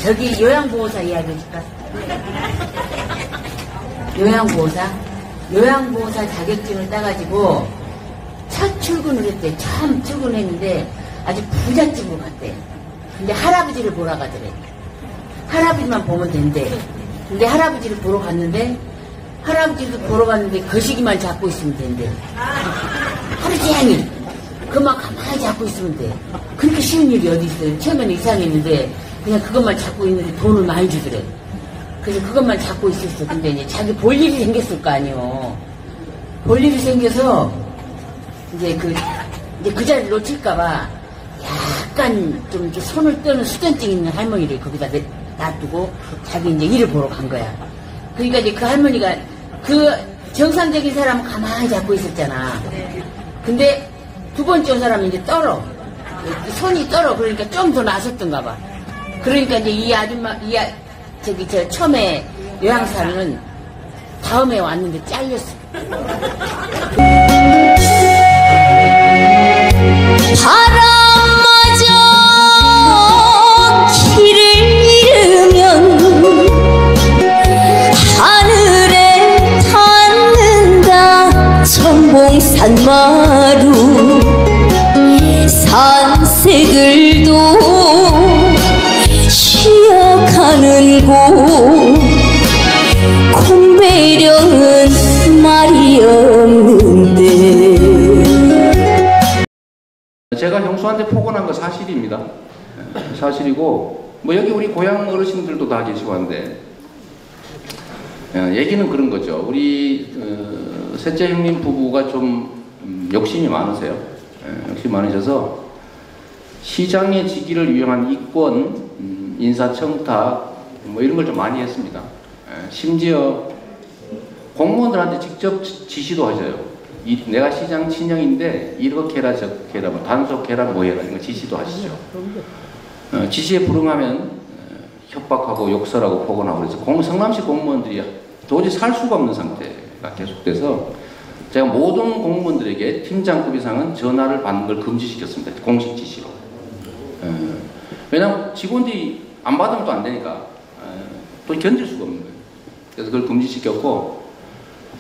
저기 요양보호사 이야기 해줄까? 요양보호사 자격증을 따가지고 첫 출근을 했대. 처음 출근했는데 아주 부잣집으로 갔대. 근데 할아버지를 보러 가더래. 할아버지만 보면 된대. 근데 할아버지를 보러 갔는데 거시기만 잡고 있으면 된대. 하루 종일 그만 가만히 잡고 있으면 돼. 그렇게 쉬운 일이 어디 있어요. 처음에는 이상했는데 그냥 그것만 잡고 있는데 돈을 많이 주더래. 그래서 그것만 잡고 있었어. 근데 이제 자기 볼 일이 생겼을 거 아니에요. 볼 일이 생겨서 이제 그 자리를 놓칠까봐 약간 좀 손을 떠는 수전증 있는 할머니를 거기다 놔두고 자기 이제 일을 보러 간 거야. 그러니까 이제 그 할머니가 그 정상적인 사람은 가만히 잡고 있었잖아. 근데 두 번째 온 사람은 이제 떨어. 손이 떨어. 그러니까 좀 더 나섰던가 봐. 그러니까 이제 이 아줌마, 저 처음에 요양사는 다음에 왔는데 잘렸어. 바람마저 길을 잃으면 하늘에 닿는다. 천봉산 마루 산새들도 쉬어가는 곳 콩배령은 말이 없는데. 제가 형수한테 폭언한 거 사실입니다. 사실이고 뭐 여기 우리 고향 어르신들도 다 계시고 한데 얘기는 그런 거죠. 우리 셋째 형님 부부가 좀 욕심이 많으세요. 욕심이 많으셔서 시장의 직위를 위한 이권, 인사청탁 뭐 이런 걸 좀 많이 했습니다. 심지어 공무원들한테 직접 지시도 하셔요. 내가 시장 친형인데 이렇게 해라 저렇게 해라 뭐 단속해라 뭐 해라 이런 거 지시도 하시죠. 지시에 불응하면 협박하고 욕설하고 폭언하고 그래서 성남시 공무원들이 도저히 살 수가 없는 상태가 계속돼서 제가 모든 공무원들에게 팀장급 이상은 전화를 받는 걸 금지시켰습니다. 공식 지시로. 왜냐하면 직원들이 안 받으면 또 안 되니까 또 견딜 수가 없는 거예요. 그래서 그걸 금지시켰고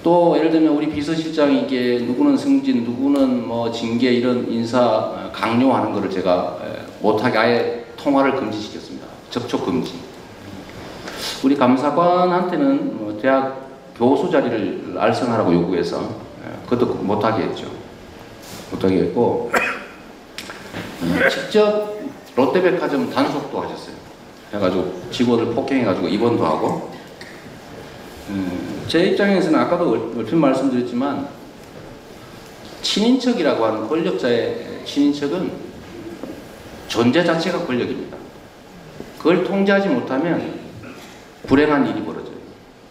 또 예를 들면 우리 비서실장이 이게 누구는 승진, 누구는 뭐 징계 이런 인사 강요하는 거를 제가 못하게 아예 통화를 금지시켰습니다. 접촉 금지. 우리 감사관한테는 뭐 대학 교수 자리를 알선하라고 요구해서 그것도 못하게 했죠. 못하게 했고 직접 롯데백화점 단속도 하셨어요. 해가지고 직원을 폭행해가지고 입원도 하고 제 입장에서는 아까도 얼핏 말씀드렸지만 친인척이라고 하는 권력자의 친인척은 존재 자체가 권력입니다. 그걸 통제하지 못하면 불행한 일이 벌어져요.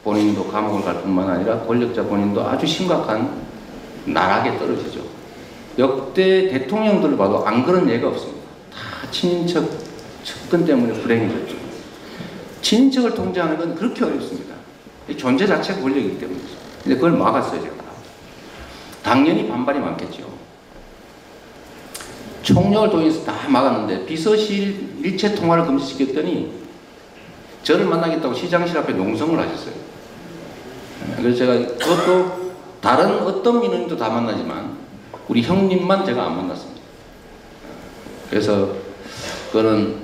본인도 감옥을 갈 뿐만 아니라 권력자 본인도 아주 심각한 나락에 떨어지죠. 역대 대통령들을 봐도 안 그런 예가 없습니다. 다 친인척 측근 때문에 불행해졌죠. 친인척을 통제하는 건 그렇게 어렵습니다. 존재 자체가 권력이기 때문이죠. 근데 그걸 막았어요, 제가. 당연히 반발이 많겠죠. 총력을 통해서 다 막았는데 비서실 일체 통화를 금지시켰더니 저를 만나겠다고 시장실 앞에 농성을 하셨어요. 그래서 제가 그것도 다른 어떤 민원인도 다 만나지만 우리 형님만 제가 안 만났습니다. 그래서 그거는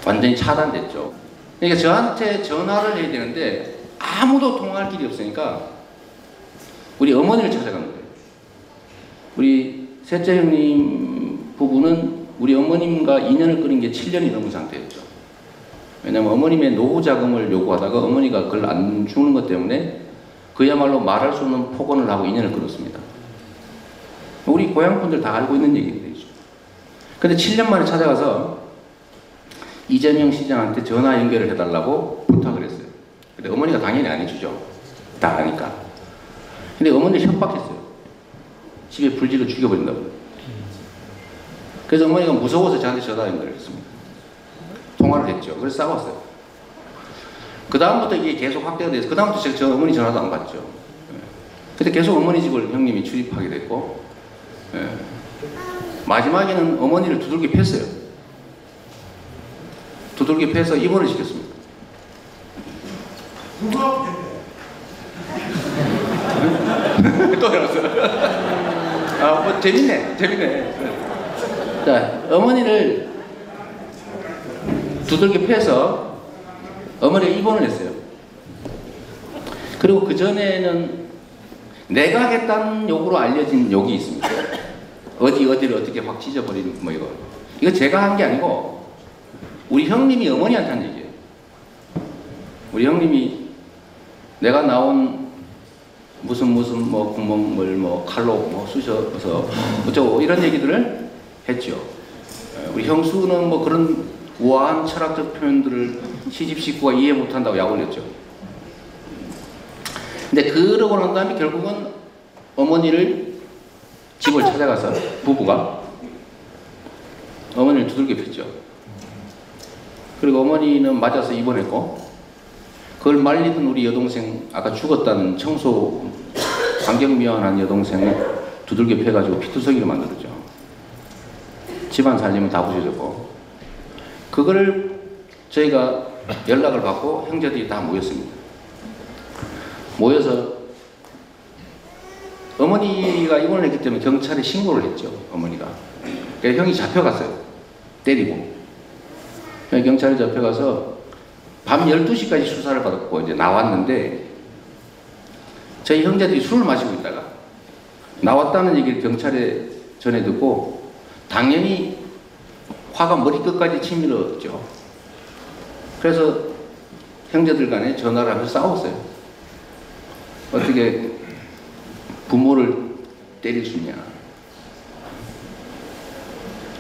완전히 차단됐죠. 그러니까 저한테 전화를 해야 되는데 아무도 통화할 길이 없으니까 우리 어머니를 찾아간 거예요. 우리 셋째 형님 부부는 우리 어머님과 인연을 끊은 게 7년이 넘은 상태였죠. 왜냐하면 어머님의 노후 자금을 요구하다가 어머니가 그걸 안 주는 것 때문에 그야말로 말할 수 없는 폭언을 하고 인연을 끊었습니다. 우리 고향분들 다 알고 있는 얘기들이죠. 근데 7년 만에 찾아가서 이재명 시장한테 전화 연결을 해달라고 부탁을 했어요. 근데 어머니가 당연히 안 해주죠. 다 아니까. 근데 어머니를 협박했어요. 집에 불질러 죽여버린다고. 그래서 어머니가 무서워서 저한테 전화 연결을 했습니다. 통화를 했죠. 그래서 싸웠어요. 그 다음부터 이게 계속 확대가 돼서 그 다음부터 저 어머니 전화도 안 받죠. 근데 계속 어머니 집을 형님이 출입하게 됐고 마지막에는 어머니를 두들겨 팼어요. 두들겨 패서 입원을 시켰습니다. 또 해놨어. 아, 뭐 재밌네. 자, 어머니를 두들겨 패서 어머니가 입원을 했어요. 그리고 그 전에는 내가 하겠다는 욕으로 알려진 욕이 있습니다. 어디를 어떻게 확 찢어버리는 뭐 이거 제가 한 게 아니고 우리 형님이 어머니한테 한 얘기예요. 우리 형님이 내가 나온 무슨 뭐 구멍을 뭐 칼로 뭐 쑤셔서 어쩌고 이런 얘기들을 했죠. 우리 형수는 뭐 그런 우아한 철학적 표현들을 시집 식구가 이해 못한다고 약을 냈죠. 근데 그러고 난 다음에 결국은 어머니를 집을 찾아가서 부부가 어머니를 두들겨 팼죠. 그리고 어머니는 맞아서 입원했고 그걸 말리던 우리 여동생, 아까 죽었다는 청소 환경미화한 여동생을 두들겨 패가지고 피투성이를 만들었죠. 집안 살림은 다 부셔졌고 그거를 저희가 연락을 받고 형제들이 다 모였습니다. 모여서 어머니가 입원을 했기 때문에 경찰에 신고를 했죠. 어머니가. 그러니까 형이 잡혀갔어요. 때리고. 경찰에 잡혀가서 밤 12시까지 수사를 받았고 이제 나왔는데 저희 형제들이 술을 마시고 있다가 나왔다는 얘기를 경찰에 전해 듣고 당연히 화가 머리끝까지 치밀었죠. 그래서 형제들 간에 전화를 하면서 싸웠어요. 어떻게 부모를 때릴 수 있냐.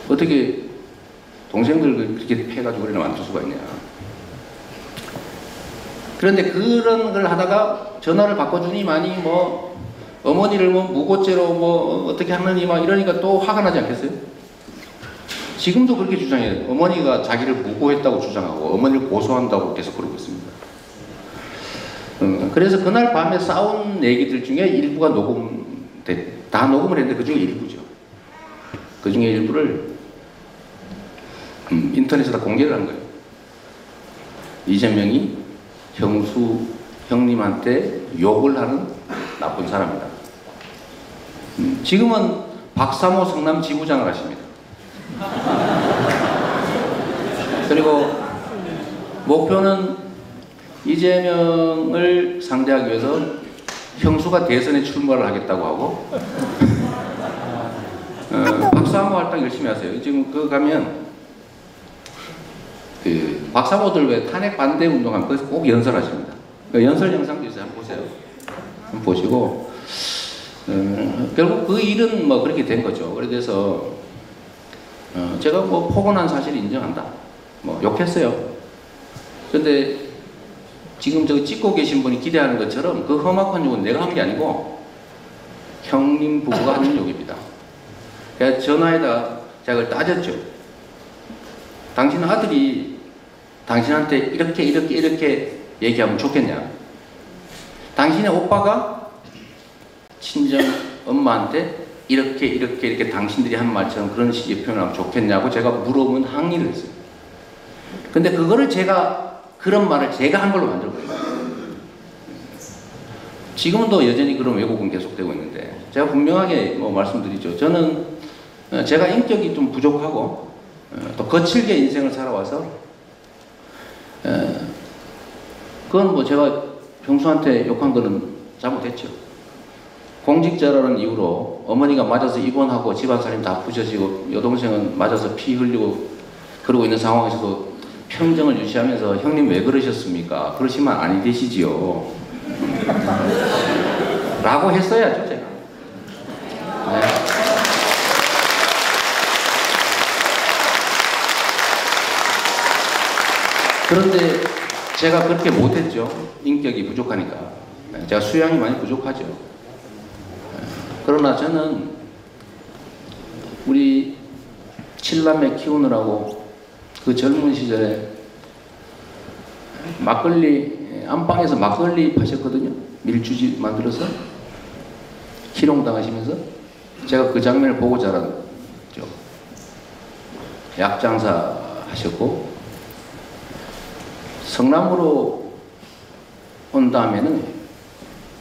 어떻게 동생들 그렇게 패가지고 우리를 만들 수가 있냐. 그런데 그런 걸 하다가 전화를 바꿔주니만이 뭐 어머니를 뭐 무고죄로 뭐 어떻게 하느니 막 이러니까 또 화가 나지 않겠어요? 지금도 그렇게 주장해요. 어머니가 자기를 무고했다고 주장하고 어머니를 고소한다고 계속 그러고 있습니다. 그래서 그날 밤에 싸운 얘기들 중에 일부가 다 녹음을 했는데 그 중에 일부죠. 그 중에 일부를 인터넷에다 공개를 한 거예요. 이재명이 형님한테 욕을 하는 나쁜 사람이다. 지금은 박사모 성남 지부장을 하십니다. 그리고 목표는 이재명을 상대하기 위해서 형수가 대선에 출마를 하겠다고 하고 박사모 활동 열심히 하세요. 지금 그거 가면 그 박사모들 왜 탄핵 반대 운동하면 거기서 꼭 연설하십니다. 그 연설 영상도 있어요. 한번 보세요. 한번 보시고 결국 그 일은 뭐 그렇게 된 거죠. 그래서 제가 뭐 포근한 사실을 인정한다. 뭐 욕했어요. 그런데 지금 저기 찍고 계신 분이 기대하는 것처럼 그 험악한 욕은 내가 한 게 아니고 형님 부부가 하는 욕입니다. 제가 전화에다 제가 그걸 따졌죠. 당신 아들이 당신한테 이렇게 얘기하면 좋겠냐? 당신의 오빠가 친정 엄마한테 이렇게 당신들이 한 말처럼 그런 식의 표현을 하면 좋겠냐고 제가 물어보면 항의를 했어요. 근데 그거를 그런 말을 제가 한 걸로 만들어버려요. 지금도 여전히 그런 왜곡은 계속되고 있는데 제가 분명하게 뭐 말씀드리죠. 저는 제가 인격이 좀 부족하고 또 거칠게 인생을 살아와서 그건 뭐 제가 형수한테 욕한 거는 잘못했죠. 공직자라는 이유로 어머니가 맞아서 입원하고 집안살림 다 부셔지고 여동생은 맞아서 피 흘리고 그러고 있는 상황에서도 평정을 유지하면서 형님 왜 그러셨습니까? 그러시면 아니 되시지요. 라고 했어야죠, 제가. 네. 그런데 제가 그렇게 못했죠. 인격이 부족하니까. 제가 수양이 많이 부족하죠. 그러나 저는 우리 7남매 키우느라고 그 젊은 시절에 막걸리, 안방에서 막걸리 파셨거든요. 밀주지 만들어서 희롱당하시면서 제가 그 장면을 보고 자랐죠. 약장사 하셨고 성남으로 온 다음에는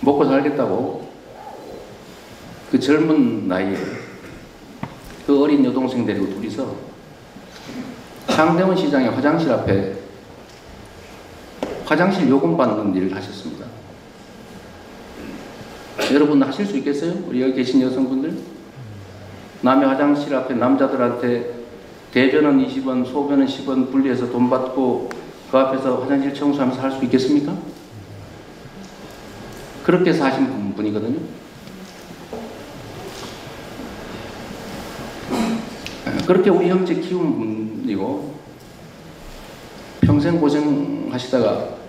먹고 살겠다고 그 젊은 나이에 그 어린 여동생 데리고 둘이서 상대원 시장의 화장실 앞에 화장실 요금 받는 일을 하셨습니다. 여러분 하실 수 있겠어요? 우리 여기 계신 여성분들? 남의 화장실 앞에 남자들한테 대변은 20원, 소변은 10원 분리해서 돈 받고 그 앞에서 화장실 청소하면서 할 수 있겠습니까? 그렇게 사신 분이거든요. 그렇게 우리 형제 키운 분이고 평생 고생하시다가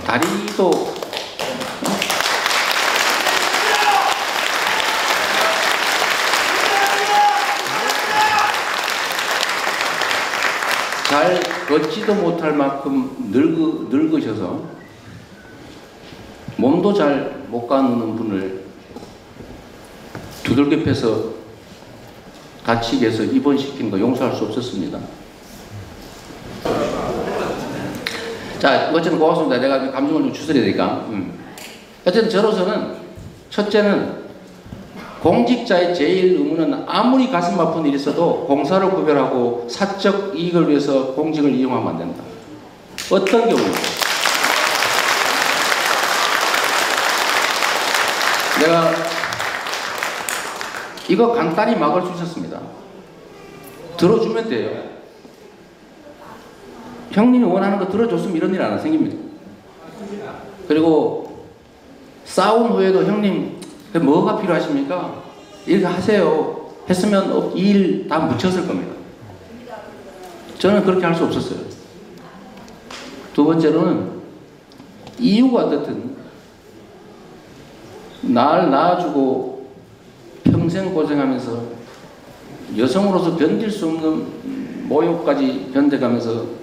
다리도 잘 걷지도 못할 만큼 늙으셔서 몸도 잘 못 가누는 분을 두들겨 패서 다치게 해서 입원시킨 거 용서할 수 없었습니다. 자, 어쨌든 고맙습니다. 내가 감정을 좀 추스려야 되니까. 어쨌든 저로서는 첫째는 공직자의 제일 의무는 아무리 가슴 아픈 일이 있어도 공사를 구별하고 사적 이익을 위해서 공직을 이용하면 안 된다. 어떤 경우에도. 내가 이거 간단히 막을 수 있었습니다. 들어주면 돼요. 형님이 원하는 거 들어줬으면 이런 일 안 생깁니다. 그리고 싸움 후에도 형님 뭐가 필요하십니까? 이렇게 하세요. 했으면 이 일 다 묻혔을 겁니다. 저는 그렇게 할 수 없었어요. 두 번째로는 이유가 어떻든 날 낳아주고 평생 고생하면서 여성으로서 견딜 수 없는 모욕까지 견뎌가면서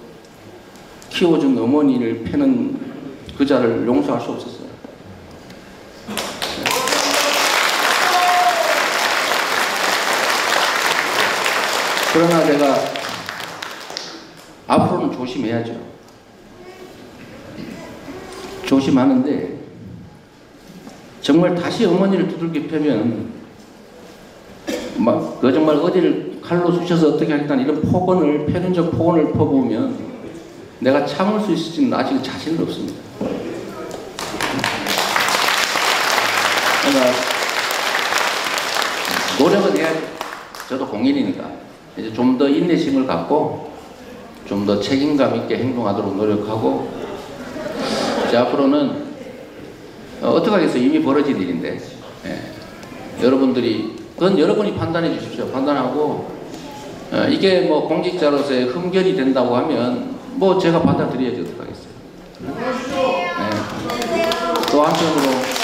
키워준 어머니를 패는 그자를 용서할 수 없었어요. 그러나 내가 앞으로는 조심해야죠. 조심하는데 정말 다시 어머니를 두들겨 패면 막 정말 어디를 칼로 쑤셔서 어떻게 하겠다는 이런 폭언을 패륜적 폭언을 퍼부으면 내가 참을 수 있을지는 아직 자신은 없습니다. 그러니까 노력은 해야죠. 저도 공인이니까 이제 좀 더 인내심을 갖고 좀 더 책임감 있게 행동하도록 노력하고 이제 앞으로는 어떻게 하겠어요? 이미 벌어진 일인데 여러분들이 그건 여러분이 판단해 주십시오. 판단하고 이게 뭐 공직자로서의 흠결이 된다고 하면 뭐 제가 받아들여야지 어떡하겠어요. 또 한편으로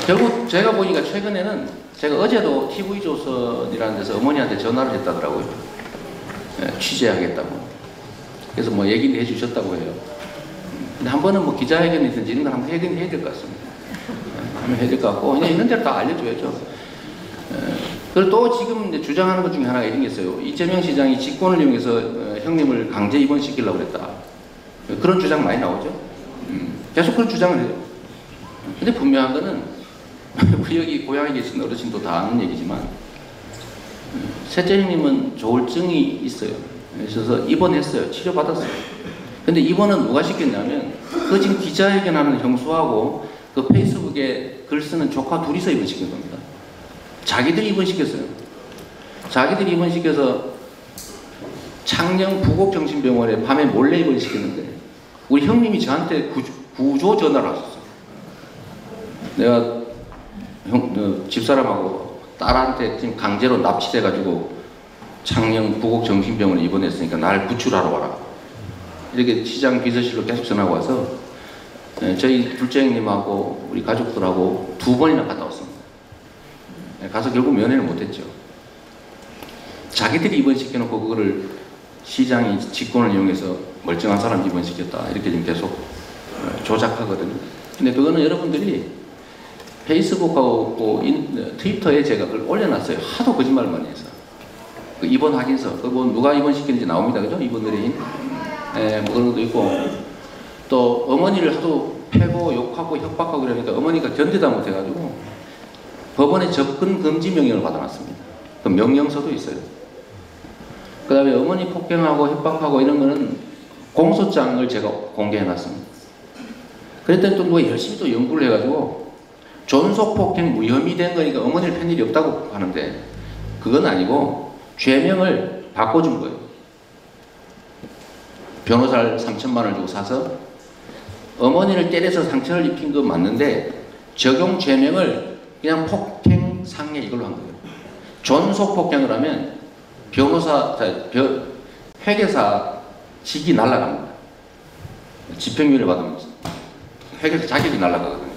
결국 제가 보니까 최근에는 제가 어제도 TV조선이라는 데서 어머니한테 전화를 했다더라고요. 취재하겠다고. 그래서 뭐 얘기를 해주셨다고 해요. 근데 한 번은 뭐 기자회견이든지 이런 걸 한번 해야 될 것 같습니다. 한번 해야 될 것 같고 그냥 있는 대로 다 알려줘야죠. 그리고 또 지금 이제 주장하는 것 중에 하나가 이런 게 있어요. 이재명 시장이 직권을 이용해서 형님을 강제 입원시키려고 그랬다. 그런 주장 많이 나오죠. 계속 그런 주장을 해요. 근데 분명한 거는 우리 여기 고향에 계신 어르신도 다 아는 얘기지만 셋째 형님은 조울증이 있어요. 그래서 입원했어요. 치료받았어요. 근데 입원은 누가 시켰냐면 그 지금 기자회견하는 형수하고 그 페이스북에 글 쓰는 조카 둘이서 입원시킨 겁니다. 자기들이 입원시켰어요. 자기들이 입원시켜서 창녕 부곡정신병원에 밤에 몰래 입원시켰는데 우리 형님이 저한테 구조 전화를 왔었어요. 내가 집사람하고 딸한테 지금 강제로 납치돼가지고 창녕 부곡정신병원에 입원했으니까 날 구출하러 와라. 이렇게 시장 비서실로 계속 전화가 와서 저희 둘째 형님하고 우리 가족들하고 2번이나 갔다 왔습니다. 가서 결국 면회를 못했죠. 자기들이 입원시켜놓고 그거를 시장이 직권을 이용해서 멀쩡한 사람 입원시켰다 이렇게 지금 계속 조작하거든요. 근데 그거는 여러분들이 페이스북하고 트위터에 제가 그걸 올려놨어요. 하도 거짓말을 많이 해서. 그 입원 확인서, 그뭐 누가 입원시키는지 나옵니다. 그죠? 입원 의뢰인. 예, 뭐 그런 것도 있고. 또 어머니를 하도 패고 욕하고 협박하고 그러니까 어머니가 견디다 못해가지고 법원에 접근 금지 명령을 받아놨습니다. 그 명령서도 있어요. 그 다음에 어머니 폭행하고 협박하고 이런 거는 공소장을 제가 공개해놨습니다. 그랬더니 또 누가 열심히 또 연구를 해가지고 존속폭행 무혐의 된 거니까 어머니를 팬 일이 없다고 하는데 그건 아니고 죄명을 바꿔준 거예요. 변호사를 3천만 원을 주고 사서 어머니를 때려서 상처를 입힌 건 맞는데 적용 죄명을 그냥 폭행 상해 이걸로 한 거예요. 존속폭행을 하면 회계사 직이 날아갑니다. 집행유예를 받으면 회계사 자격이 날아가거든요.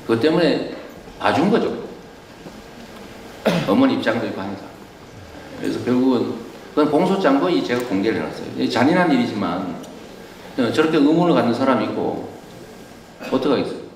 그것 때문에 봐준 거죠. 어머니 입장도 있고 하니까. 그래서 결국은 그건 공소장 거의 제가 공개를 해놨어요. 잔인한 일이지만 저렇게 의문을 갖는 사람이 있고 어떡하겠어요.